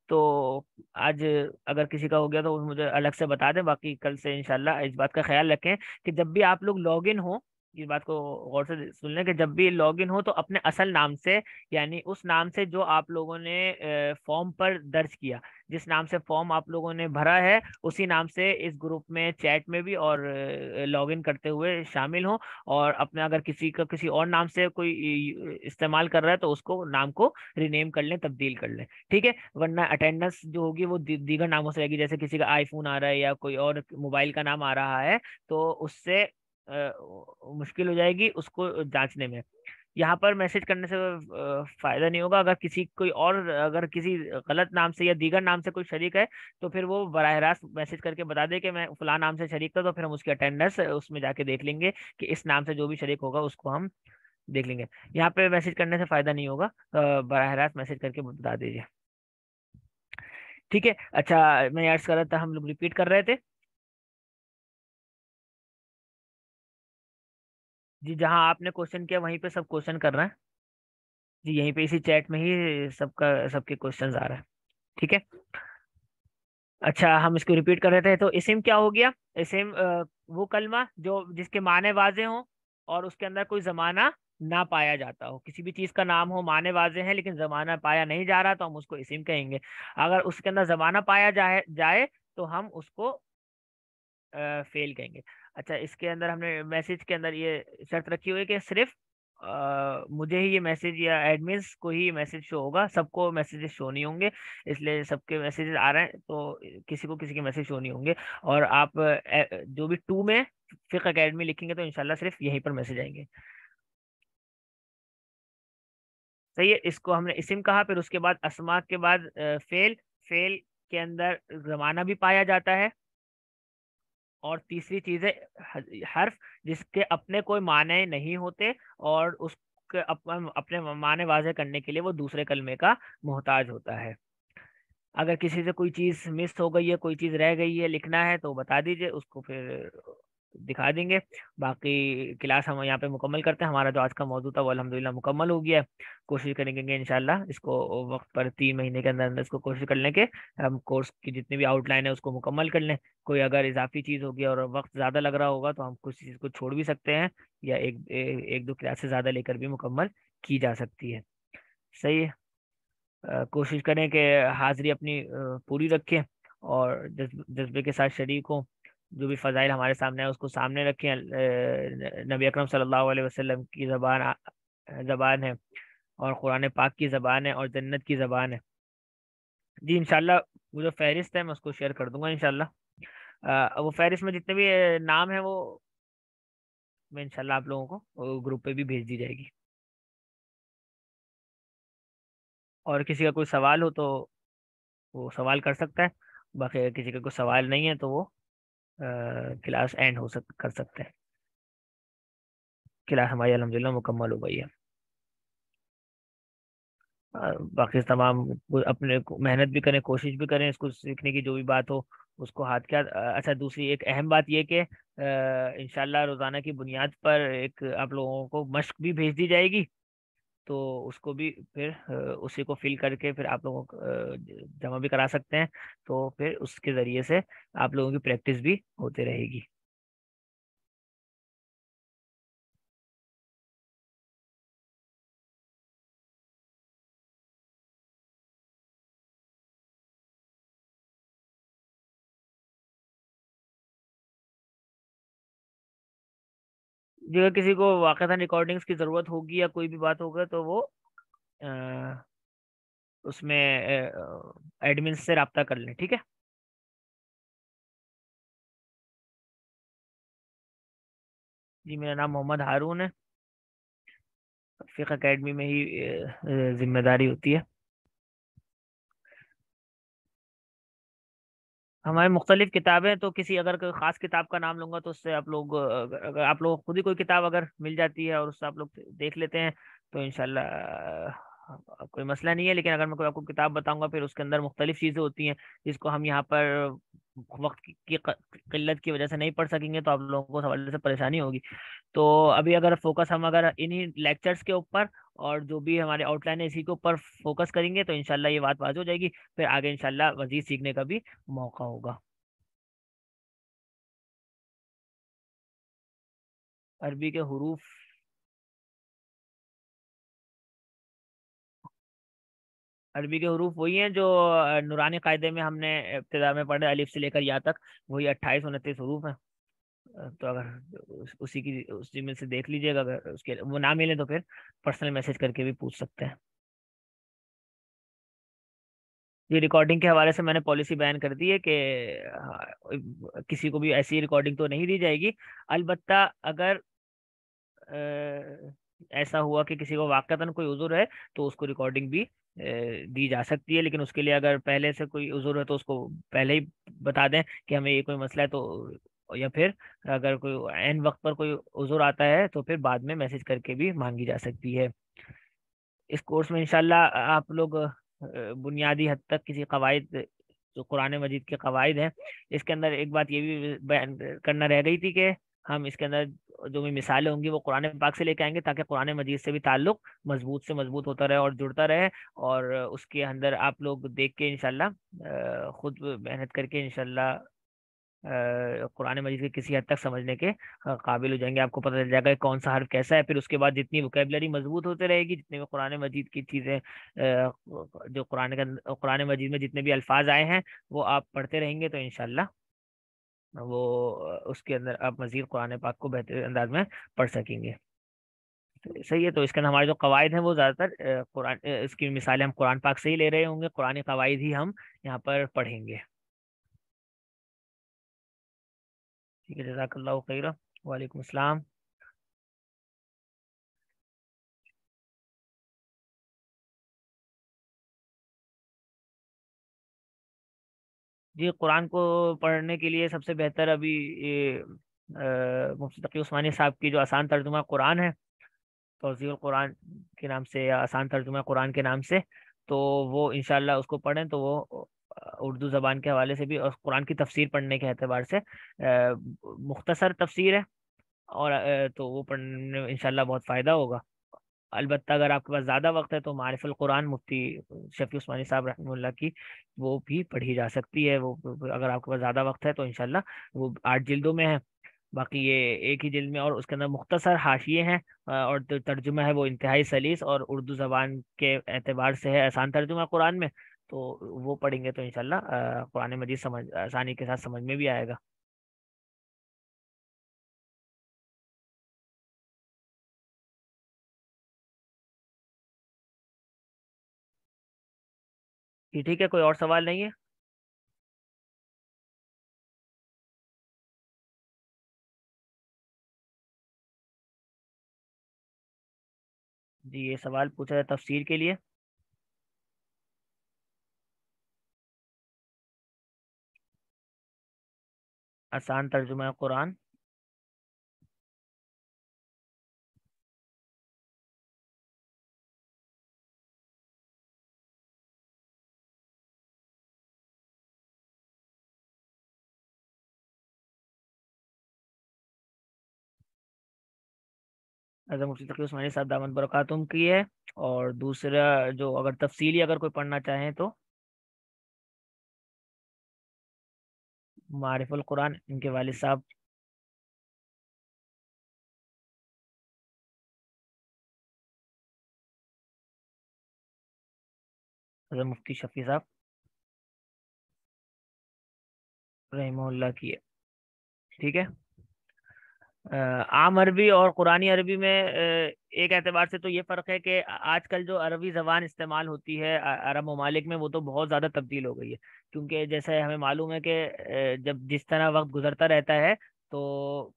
तो आज अगर किसी का हो गया तो मुझे अलग से बता दें, बाकी कल से इंशाल्लाह इस बात का ख्याल रखें कि जब भी आप लोग लॉग इन हो, इस बात को गौर से सुन लें कि जब भी लॉग इन हो तो अपने असल नाम से, यानी उस नाम से जो आप लोगों ने फॉर्म पर दर्ज किया, जिस नाम से फॉर्म आप लोगों ने भरा है, उसी नाम से इस ग्रुप में चैट में भी और लॉग इन करते हुए शामिल हो। और अपने अगर किसी का किसी और नाम से कोई इस्तेमाल कर रहा है तो उसको नाम को रिनेम कर लें, तब्दील कर लें। ठीक है, वरना अटेंडेंस जो होगी वो दीगर नामों से रहेगी, जैसे किसी का आईफोन आ रहा है या कोई और मोबाइल का नाम आ रहा है, तो उससे मुश्किल हो जाएगी उसको जांचने में। यहाँ पर मैसेज करने से फायदा नहीं होगा। अगर किसी कोई और अगर किसी गलत नाम से या दीगर नाम से कोई शरीक है, तो फिर वो बराह रास्त मैसेज करके बता दे कि मैं फलां नाम से शरीक था, तो फिर हम उसकी अटेंडेंस उसमें जाके देख लेंगे कि इस नाम से जो भी शरीक होगा उसको हम देख लेंगे। यहाँ पे मैसेज करने से फायदा नहीं होगा, बराह रास्त मैसेज करके बता दीजिए। ठीक है, अच्छा, मैं याद कर रहा था, हम लोग रिपीट कर रहे थे। जी, जहाँ आपने क्वेश्चन किया वहीं पे सब क्वेश्चन कर रहे हैं। जी, यहीं पे इसी चैट में ही सबका सबके क्वेश्चंस आ रहे हैं। ठीक है। अच्छा, हम इसको रिपीट कर रहे थे। तो इस्म क्या हो गया? इस्म वो कलमा जो जिसके माने वाजे हों और उसके अंदर कोई जमाना ना पाया जाता हो। किसी भी चीज का नाम हो, माने वाजे हैं लेकिन जमाना पाया नहीं जा रहा, तो हम उसको इस्म कहेंगे। अगर उसके अंदर जमाना पाया जाए जाए तो हम उसको फेल कहेंगे। अच्छा, इसके अंदर हमने मैसेज के अंदर ये शर्त रखी हुई है कि सिर्फ मुझे ही ये मैसेज या एडमिन्स को ही मैसेज शो होगा, सबको मैसेजेस शो नहीं होंगे। इसलिए सबके मैसेजेस आ रहे हैं तो किसी को किसी के मैसेज शो नहीं होंगे। और आप जो भी टू में फिक एकेडमी लिखेंगे तो इंशाल्लाह सिर्फ यहीं पर मैसेज आएंगे। सही है, इसको हमने इसिम कहा। फिर उसके बाद अस्मा के बाद फेल। फेल के अंदर जमाना भी पाया जाता है। और तीसरी चीज है हर्फ, जिसके अपने कोई माने नहीं होते और उसके अपने माने वाजे करने के लिए वो दूसरे कलमे का मोहताज होता है। अगर किसी से कोई चीज मिस हो गई है, कोई चीज रह गई है, लिखना है तो बता दीजिए, उसको फिर दिखा देंगे। बाकी क्लास हम यहाँ पे मुकम्मल करते हैं। हमारा जो आज का मौजूद था वो अल्हम्दुलिल्लाह मुकम्मल हो गया है। कोशिश करेंगे कि इंशाल्लाह इसको वक्त पर 3 महीने के अंदर अंदर इसको कोशिश कर लें कि हम कोर्स की जितनी भी आउटलाइन है उसको मुकम्मल कर लें। कोई अगर इजाफी चीज़ होगी और वक्त ज़्यादा लग रहा होगा तो हम कुछ चीज़ को छोड़ भी सकते हैं, या एक दो क्लास से ज़्यादा लेकर भी मुकम्मल की जा सकती है। सही है। कोशिश करें कि हाजिरी अपनी पूरी रखें और जज्बे के साथ शरीक हों। जो भी फ़ज़ाइल हमारे सामने है उसको सामने रखें। नबी अकरम सल्लल्लाहु अलैहि वसल्लम की ज़बान है और कुरान पाक की ज़बान है और जन्नत की ज़बान है। जी इंशाल्लाह। वो जो फहरिस्त है मैं उसको शेयर कर दूंगा इंशाल्लाह। वो फहरिस्त में जितने भी नाम है वो मैं इंशाल्लाह आप लोगों को ग्रुप पे भी भेज दी जाएगी। और किसी का कोई सवाल हो तो वो सवाल कर सकता है। बाकी किसी का कोई सवाल नहीं है तो वो क्लास एंड कर सकते हैं। क्लास हमारी अल्हम्दुलिल्लाह मुकम्मल हो गई है। बाकी तमाम अपने मेहनत भी करें, कोशिश भी करें, इसको सीखने की जो भी बात हो उसको हाथ क्या। अच्छा, दूसरी एक अहम बात ये कि इंशाल्लाह रोज़ाना की बुनियाद पर एक आप लोगों को मश्क भी भेज दी जाएगी। तो उसको भी फिर उसी को फिल करके फिर आप लोगों को जमा भी करा सकते हैं। तो फिर उसके ज़रिए से आप लोगों की प्रैक्टिस भी होती रहेगी। जी, अगर किसी को वाक़ता रिकॉर्डिंग्स की ज़रूरत होगी या कोई भी बात होगा तो वो अ, उसमें एडमिन से रब्ता कर लें, ठीक है। जी, मेरा नाम मोहम्मद हारून है। फ़िक़्ह एकेडमी में ही जिम्मेदारी होती है। हमारी मुख्तलिफ किताबें, तो किसी अगर कोई ख़ास किताब का नाम लूंगा तो उससे आप लोग अगर आप लोग खुद ही कोई किताब अगर मिल जाती है और उससे आप लोग देख लेते हैं तो इंशाल्लाह कोई मसला नहीं है। लेकिन अगर मैं कोई आपको किताब बताऊंगा फिर उसके अंदर मुख्तलिफ चीज़ें होती हैं जिसको हम यहाँ पर वक्त की किल्लत की वजह से नहीं पढ़ सकेंगे तो आप लोगों को इस हवाले से परेशानी होगी। तो अभी अगर फोकस हम अगर इन्हीं लेक्चर्स के ऊपर और जो भी हमारे आउटलाइन है इसी के ऊपर फोकस करेंगे तो इंशाल्लाह ये बात वाज़ हो जाएगी। फिर आगे इंशाल्लाह मजीद सीखने का भी मौका होगा। अरबी के हरूफ। अरबी के हरूफ वही हैं जो नूरानी कायदे में हमने इब्तिदा में पढ़े, अलिफ से लेकर या तक वही 28-29 हरूफ हैं। तो अगर उसी में से देख लीजिएगा, अगर उसके वो ना मिले तो फिर पर्सनल मैसेज करके भी पूछ सकते हैं। ये रिकॉर्डिंग के हवाले से मैंने पॉलिसी बयान कर दी है कि किसी को भी ऐसी रिकॉर्डिंग तो नहीं दी जाएगी। अलबत्ता अगर ऐसा हुआ कि किसी को वाकई कोई उज़ुर है तो उसको रिकॉर्डिंग भी दी जा सकती है। लेकिन उसके लिए अगर पहले से कोई उज़ुर है तो उसको पहले ही बता दें कि हमें ये कोई मसला है, तो या फिर अगर कोई एन वक्त पर कोई उज़ुर आता है तो फिर बाद में मैसेज करके भी मांगी जा सकती है। इस कोर्स में इंशाल्लाह आप लोग बुनियादी हद तक किसी कवायद, जो कुरान मजीद के कवायद हैं, इसके अंदर एक बात ये भी बयान करना रह गई थी कि हम इसके अंदर जो भी मिसालें होंगी वो कुरान पाक से लेके आएंगे, ताकि कुरान मजीद से भी ताल्लुक मजबूत से मजबूत होता रहे और जुड़ता रहे। और उसके अंदर आप लोग देख के इंशाल्लाह खुद मेहनत करके इंशाल्लाह कुरान मजीद के किसी हद तक समझने के काबिल हो जाएंगे। आपको पता चल जाएगा कि कौन सा हर्फ कैसा है। फिर उसके बाद जितनी वोकेबलरी मजबूत होती रहेगी, जितने भी कुरान मजीद की चीज़ें जो कुरान मजीद में जितने भी अल्फाज आए हैं वो आप पढ़ते रहेंगे, तो इंशाल्लाह वो उसके अंदर आप मजीद कुरान पाक को बेहतर अंदाज में पढ़ सकेंगे। तो सही है। तो इसके अंदर हमारे जो कवायद हैं वो ज़्यादातर इसकी मिसालें हम कुरान पाक से ही ले रहे होंगे, कुरानी कवायद ही हम यहाँ पर पढ़ेंगे। ठीक है, जज़ाकल्लाहु खैरा। वालेकुम अस्सलाम। जी, कुरान को पढ़ने के लिए सबसे बेहतर अभी ये मुफ्ती तकी उस्मानी साहब की जो आसान तर्जुमा कुरान है, तौज़ीहुल कुरान के नाम से या आसान तर्जुमा कुरान के नाम से, तो वो इंशाल्लाह उसको पढ़ें तो वो उर्दू ज़बान के हवाले से भी और कुरान की तफसीर पढ़ने के एतबार से मुख्तसर तफसीर है। और तो वो पढ़ने में इंशाल्लाह बहुत फ़ायदा होगा। अलबत्ता अगर आपके पास ज़्यादा वक्त है तो मारिफुल कुरान मुफ्ती शफी उस्मानी साहब रहमतुल्लाह की वो भी पढ़ी जा सकती है। वो अगर आपके पास ज़्यादा वक्त है तो इंशाल्लाह वो 8 जिल्दों में है। बाकी ये एक ही जिल्द में, और उसके अंदर मुख्तसर हाशिए हैं और जो तर्जुमा है वो इंतहाई सलीस और उर्दू ज़बान के एतबार से है आसान तर्जुमा कुरान में। तो वो पढ़ेंगे तो इंशाल्लाह कुरान मजीद समझ आसानी के साथ समझ में भी आएगा। जी ठीक है, कोई और सवाल नहीं है? जी, ये सवाल पूछा है तफसीर के लिए। आसान तर्जुमा कुरान। हज़रत मुफ्ती तकी उस्मानी साहब दामद बरकातुम की है। और दूसरा जो अगर तफसीली अगर कोई पढ़ना चाहें तो मारिफुल कुरान इनके वालिद साहब हज़रत मुफ्ती शफी साहब रहमतुल्लाह की है। ठीक है। आम अरबी और कुरानी अरबी में एक एतबार से तो ये फ़र्क है कि आजकल जो अरबी ज़बान इस्तेमाल होती है अरब ममालिक में वो तो बहुत ज़्यादा तब्दील हो गई है। क्योंकि जैसे हमें मालूम है कि जब जिस तरह वक्त गुजरता रहता है तो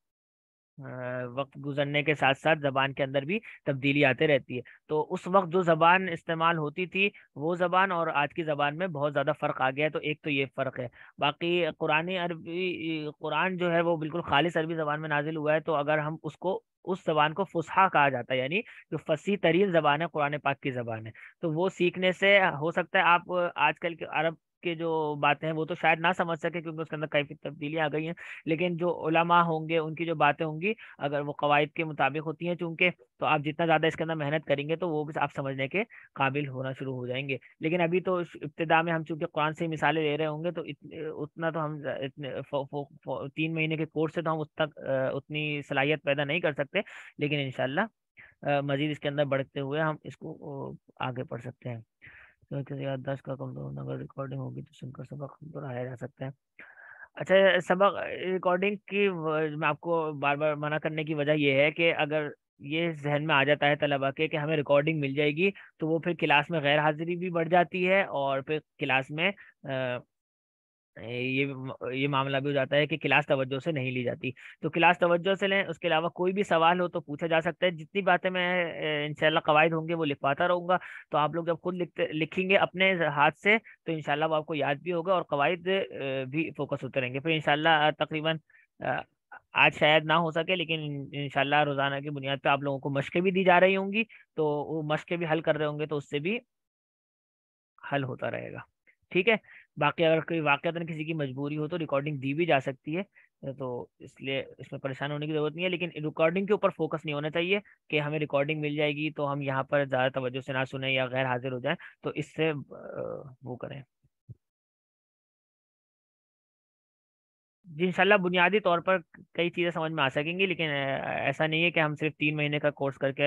वक्त गुजरने के साथ साथ जबान के अंदर भी तब्दीली आते रहती है। तो उस वक्त जो जबान इस्तेमाल होती थी वो जबान और आज की जबान में बहुत ज़्यादा फ़र्क आ गया है। तो एक तो ये फ़र्क है। बाकी कुरानी अरबी कुरान जो है वो बिल्कुल खालिस अरबी ज़बान में नाजिल हुआ है। तो अगर हम उसको उस जबान को फुसहा कहा जाता है, यानी जो फसी तरीन जबान है कुरान पाक की जबान है। तो वो सीखने से हो सकता है आप आजकल के अरब के जो बातें हैं वो तो शायद ना समझ सके क्योंकि उसके अंदर काफ़ी तब्दीली आ गई हैं। लेकिन जो उलमा होंगे उनकी जो बातें होंगी अगर वो कवायद के मुताबिक होती हैं चूंकि, तो आप जितना ज़्यादा इसके अंदर मेहनत करेंगे तो वो भी आप समझने के काबिल होना शुरू हो जाएंगे। लेकिन अभी तो इब्तिदा में हम चूंकि कुरान से ही मिसालें ले रहे होंगे तो उतना तो हम इतने 3 महीने के कोर्स से तो हम उस तक उतनी सलाहियत पैदा नहीं कर सकते। लेकिन इंशाल्लाह मजीद इसके अंदर बढ़ते हुए हम इसको आगे बढ़ सकते हैं। तो किसी याददाश्त का कमजोर होना, अगर रिकॉर्डिंग होगी तो सुनकर सबक दोहराया जा सकता है। अच्छा, सबक रिकॉर्डिंग की मैं आपको बार बार मना करने की वजह यह है कि अगर ये जहन में आ जाता है तलबा के कि हमें रिकॉर्डिंग मिल जाएगी तो वो फिर क्लास में गैर हाजिरी भी बढ़ जाती है और फिर क्लास में ये मामला भी हो जाता है कि क्लास तवज्जो से नहीं ली जाती। तो क्लास तवज्जो से लें, उसके अलावा कोई भी सवाल हो तो पूछा जा सकता है। जितनी बातें मैं इंशाल्लाह कवायद होंगे वो लिखवाता रहूंगा। तो आप लोग जब खुद लिखेंगे अपने हाथ से तो इंशाल्लाह वो आपको याद भी होगा और कवायद भी फोकस होते रहेंगे। फिर इंशाल्लाह तकरीबन अ, आज शायद ना हो सके लेकिन इंशाल्लाह रोजाना की बुनियाद पे आप लोगों को मशकें भी दी जा रही होंगी। तो वो मशकें भी हल कर रहे होंगे तो उससे भी हल होता रहेगा। ठीक है। बाकी अगर कोई वाकई किसी की मजबूरी हो तो रिकॉर्डिंग दी भी जा सकती है। तो इसलिए इसमें परेशान होने की जरूरत नहीं है, लेकिन रिकॉर्डिंग के ऊपर फोकस नहीं होना चाहिए कि हमें रिकॉर्डिंग मिल जाएगी तो हम यहाँ पर ज़्यादा तवज्जो से ना सुने या गैर हाजिर हो जाएं। तो इससे वो करें। जी इंशाल्लाह बुनियादी तौर पर कई चीज़ें समझ में आ सकेंगी, लेकिन ऐसा नहीं है कि हम सिर्फ 3 महीने का कोर्स करके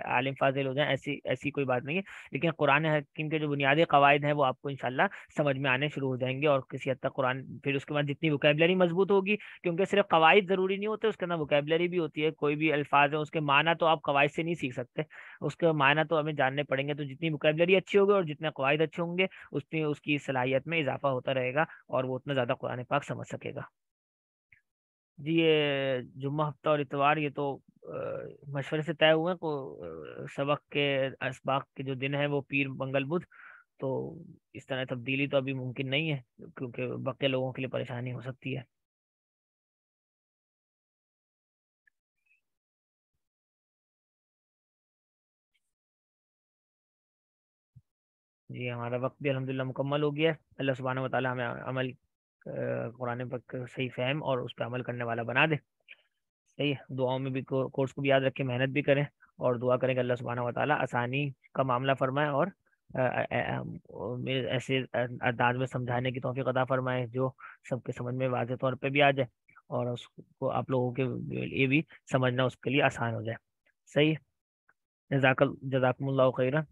आलिम फाजिल हो जाएं, ऐसी ऐसी कोई बात नहीं है। लेकिन कुरान हकीम के जो बुनियादी कवायद हैं वो आपको इंशाल्लाह समझ में आने शुरू हो जाएंगे, और किसी हद तक कुरान फिर उसके बाद जितनी वोकेबलरी मजबूत होगी, क्योंकि सिर्फ कवायद ज़रूरी नहीं होते, उसके अंदर वोकेबलरी भी होती है। कोई भी अल्फाज है उसके माना तो आप कवायद से नहीं सीख सकते, उसके माना तो हमें जानने पड़ेंगे। तो जितनी वोकेबलरी अच्छी होगी और जितने कवायद अच्छे होंगे, उतनी उसकी सलाहियत में इजाफा होता रहेगा और वो उतना ज़्यादा कुरान पाक समझ सकेगा। जी ये जुम्मा हफ्ता और इतवार ये तो मशवरे से तय हुए हैं को सबक के असबाक के जो दिन है वो पीर मंगल बुध। तो इस तरह तब्दीली तो अभी मुमकिन नहीं है, क्योंकि बाकी लोगों के लिए परेशानी हो सकती है। जी हमारा वक्त भी अल्हम्दुलिल्लाह मुकम्मल हो गया है। अल्लाह सुब्हानहू व तआला हमें अमल कुरान पाक का सही फहम और उस पर अमल करने वाला बना दे। सही है, दुआओं में भी कोर्स को भी याद रखें, मेहनत भी करें, और दुआ करें कि अल्लाह सुब्हानहू व तआला आसानी का मामला फरमाए और ऐसे अंदाज में समझाने की तौफीक अता फरमाए जो सबके समझ में वाज़ेह तौर पे भी आ जाए, और उसको आप लोगों के लिए भी समझना उसके लिए आसान हो जाए। सही है। जज़ाकुमुल्लाहु खैरन।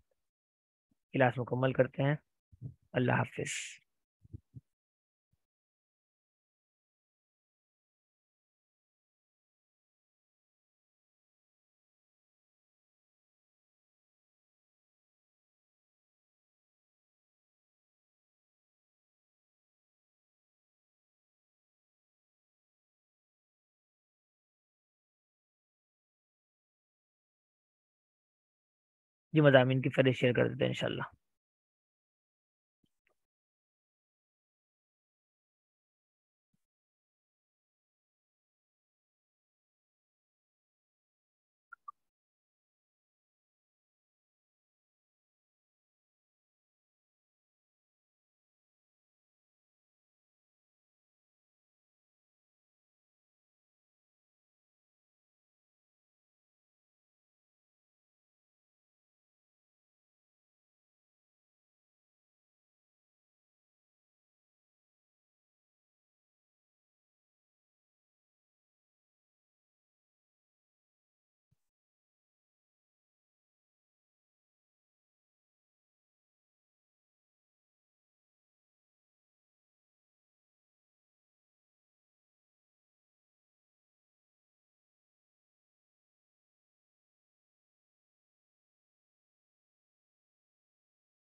क्लास मुकम्मल करते हैं। अल्लाह हाफिज़। जी मज़ामीन की फहरिस्त शेयर कर देते हैं इंशाल्लाह।